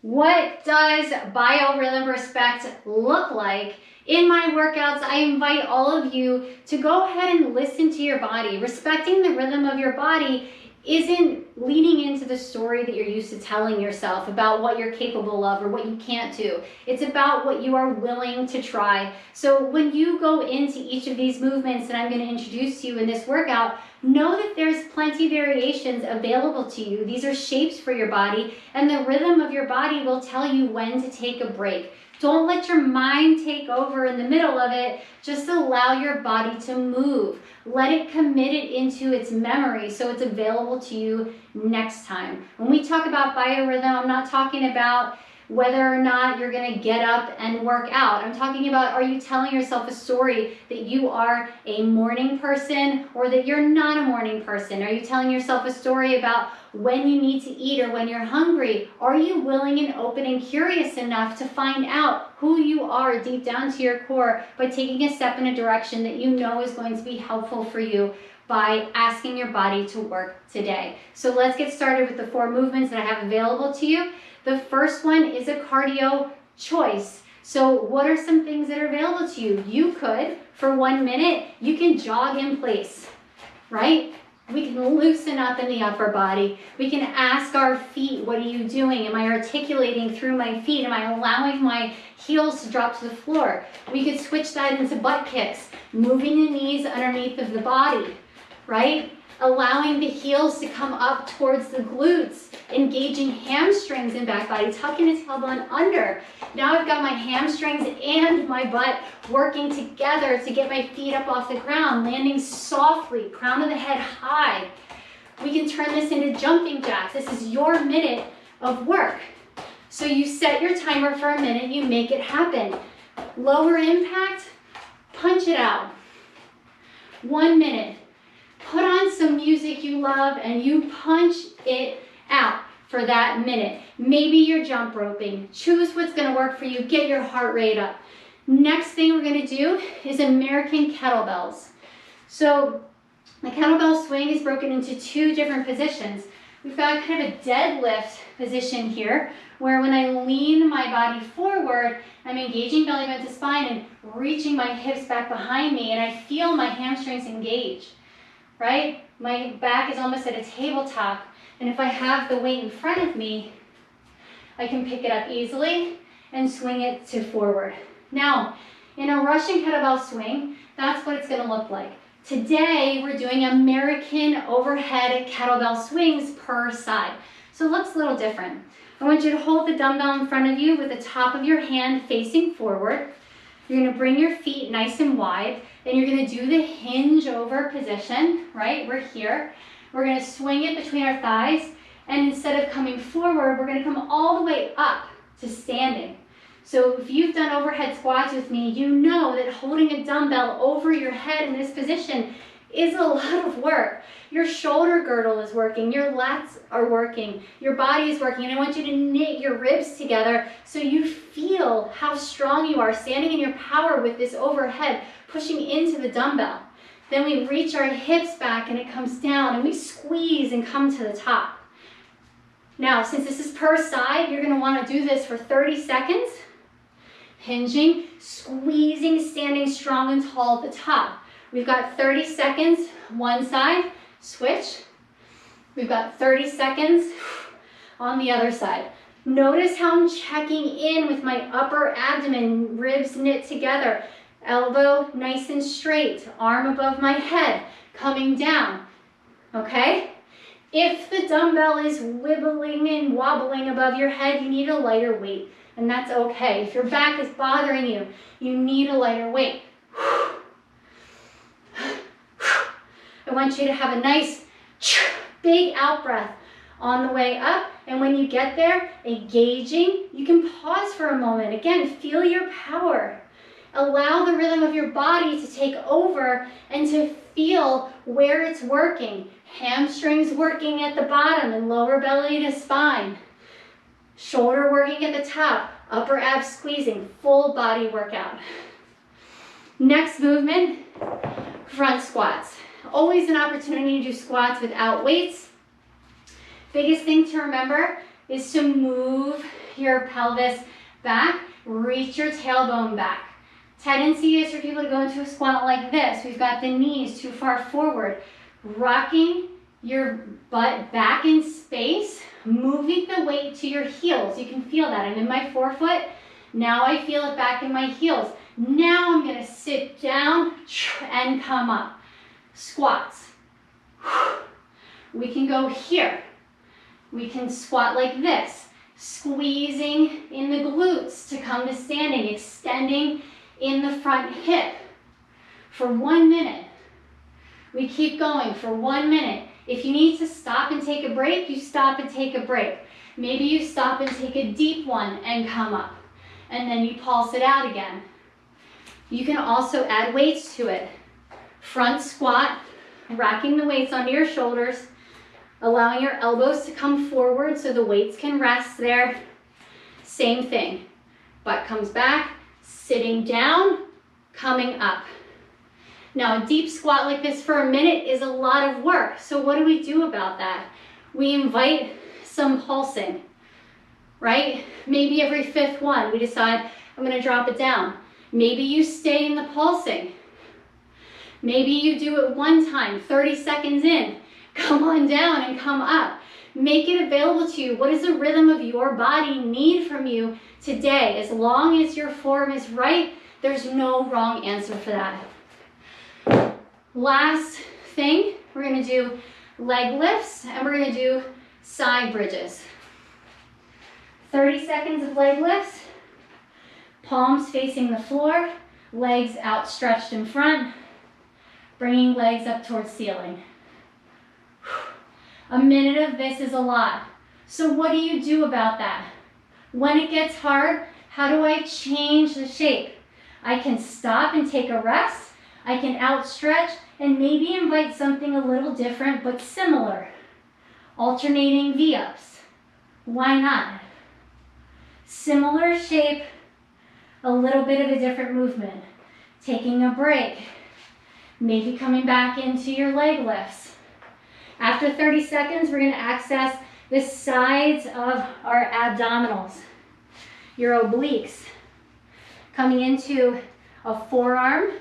What does biorhythm respect look like? In my workouts, I invite all of you to go ahead and listen to your body. Respecting the rhythm of your body isn't leaning into the story that you're used to telling yourself about what you're capable of or what you can't do. It's about what you are willing to try. So when you go into each of these movements that I'm going to introduce to you in this workout, know that there's plenty of variations available to you. These are shapes for your body, and the rhythm of your body will tell you when to take a break. Don't let your mind take over in the middle of it. Just allow your body to move. Let it commit it into its memory so it's available to you next time. When we talk about biorhythm, I'm not talking about whether or not you're going to get up and work out. I'm talking about, are you telling yourself a story that you are a morning person or that you're not a morning person? Are you telling yourself a story about when you need to eat or when you're hungry? Are you willing and open and curious enough to find out who you are deep down to your core by taking a step in a direction that you know is going to be helpful for you by asking your body to work today? So let's get started with the 4 movements that I have available to you. The first one is a cardio choice. So what are some things that are available to you? You could, for 1 minute, you can jog in place, right? We can loosen up in the upper body. We can ask our feet, what are you doing? Am I articulating through my feet? Am I allowing my heels to drop to the floor? We could switch that into butt kicks, moving the knees underneath of the body, right? Allowing the heels to come up towards the glutes, engaging hamstrings and back body, tucking his tailbone under. Now I've got my hamstrings and my butt working together to get my feet up off the ground, landing softly, crown of the head high. We can turn this into jumping jacks. This is your minute of work. So you set your timer for a minute, you make it happen. Lower impact, punch it out. 1 minute. Put on some music you love and you punch it out for that minute. Maybe you're jump roping. Choose what's going to work for you. Get your heart rate up. Next thing we're going to do is American kettlebells. So the kettlebell swing is broken into 2 different positions. We've got kind of a deadlift position here where when I lean my body forward, I'm engaging belly button to spine and reaching my hips back behind me, and I feel my hamstrings engage. Right? My back is almost at a tabletop, and if I have the weight in front of me, I can pick it up easily and swing it to forward. Now, in a Russian kettlebell swing, that's what it's going to look like. Today, we're doing American overhead kettlebell swings per side. So it looks a little different. I want you to hold the dumbbell in front of you with the top of your hand facing forward. You're going to bring your feet nice and wide. Then you're going to do the hinge over position, right? We're here. We're going to swing it between our thighs. And instead of coming forward, we're going to come all the way up to standing. So if you've done overhead squats with me, you know that holding a dumbbell over your head in this position is a lot of work. Your shoulder girdle is working, your lats are working, your body is working, and I want you to knit your ribs together so you feel how strong you are standing in your power with this overhead, pushing into the dumbbell. Then we reach our hips back and it comes down and we squeeze and come to the top. Now, since this is per side, you're going to want to do this for 30 seconds. Hinging, squeezing, standing strong and tall at the top. We've got 30 seconds, one side, switch. We've got 30 seconds on the other side. Notice how I'm checking in with my upper abdomen, ribs knit together. Elbow nice and straight, arm above my head, coming down, okay? If the dumbbell is wibbling and wobbling above your head, you need a lighter weight, and that's okay. If your back is bothering you, you need a lighter weight. I want you to have a nice big out breath on the way up, and when you get there, engaging, you can pause for a moment. Again, feel your power. Allow the rhythm of your body to take over and to feel where it's working. Hamstrings working at the bottom and lower belly to spine. Shoulder working at the top, upper abs squeezing, full body workout. Next movement, front squats. Always an opportunity to do squats without weights. Biggest thing to remember is to move your pelvis back, reach your tailbone back. Tendency is for people to go into a squat like this. We've got the knees too far forward. Rocking your butt back in space, moving the weight to your heels. You can feel that. I'm in my forefoot. Now I feel it back in my heels. Now I'm gonna sit down and come up. Squats. We can go here. We can squat like this, squeezing in the glutes to come to standing, extending in the front hip for 1 minute. We keep going for 1 minute. If you need to stop and take a break, you stop and take a break. Maybe you stop and take a deep one and come up, and then you pulse it out again. You can also add weights to it. Front squat, racking the weights onto your shoulders, allowing your elbows to come forward so the weights can rest there. Same thing. Butt comes back, sitting down, coming up. Now, a deep squat like this for a minute is a lot of work. So what do we do about that? We invite some pulsing, right? Maybe every fifth one, we decide, I'm gonna drop it down. Maybe you stay in the pulsing. Maybe you do it one time, 30 seconds in, come on down and come up. Make it available to you. What does the rhythm of your body need from you today? As long as your form is right, there's no wrong answer for that. Last thing, we're gonna do leg lifts and we're gonna do side bridges. 30 seconds of leg lifts, palms facing the floor, legs outstretched in front, bringing legs up towards ceiling. A minute of this is a lot. So what do you do about that? When it gets hard, how do I change the shape? I can stop and take a rest. I can outstretch and maybe invite something a little different but similar. Alternating V-ups. Why not? Similar shape, a little bit of a different movement. Taking a break. Maybe coming back into your leg lifts. After 30 seconds, we're going to access the sides of our abdominals, your obliques. Coming into a forearm,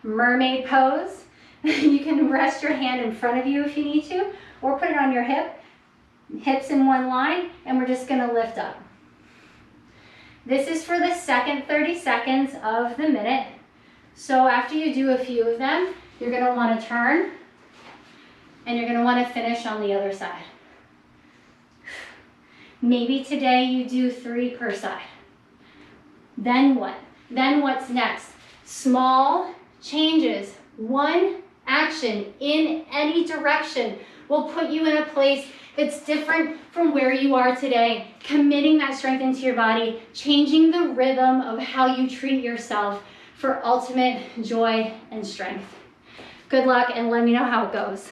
mermaid pose. You can rest your hand in front of you if you need to, or put it on your hip, hips in one line, and we're just going to lift up. This is for the second 30 seconds of the minute. So after you do a few of them, you're going to want to turn, and you're going to want to finish on the other side. Maybe today you do 3 per side. Then what? Then what's next? Small changes. One action in any direction will put you in a place that's different from where you are today. Committing that strength into your body, changing the rhythm of how you treat yourself for ultimate joy and strength. Good luck and let me know how it goes.